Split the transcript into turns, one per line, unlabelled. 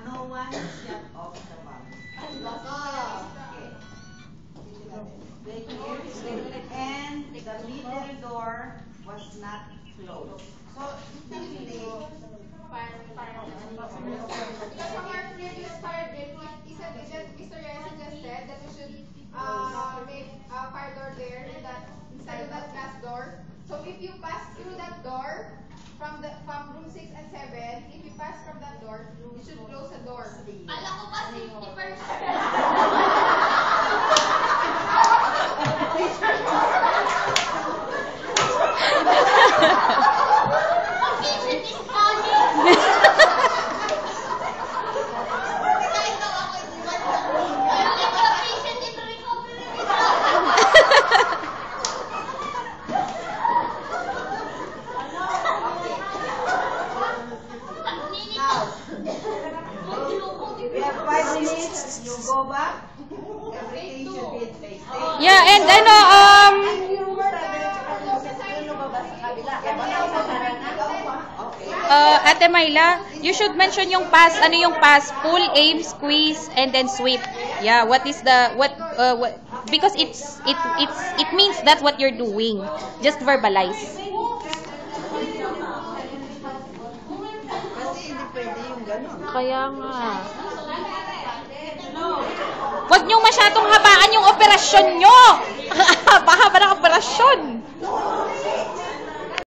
No one shut off the valve. And the middle door was not closed. So,
because from our previous fire drill, he said that Mr. Reyes just said that we should make a fire door there instead of that glass door. So if you pass through that door from room 6 and 7, if you pass from that door, you should close the door.
Alam ko ba safety first? Patient is coming. Patient in recovery.
we have 5 minutes. You go back. Everything should be in place.
Yeah, and Ate Myla, you should mention yung pass. Ano yung pass? Pull, aim, squeeze, and then sweep. Yeah, what is the what because it means that's what you're doing. Just verbalize.
Kasi hindi pwede yung gano'n.
Kaya nga. Huwag niyong masyadong habaan yung operasyon nyo. Haba-haba ng operasyon.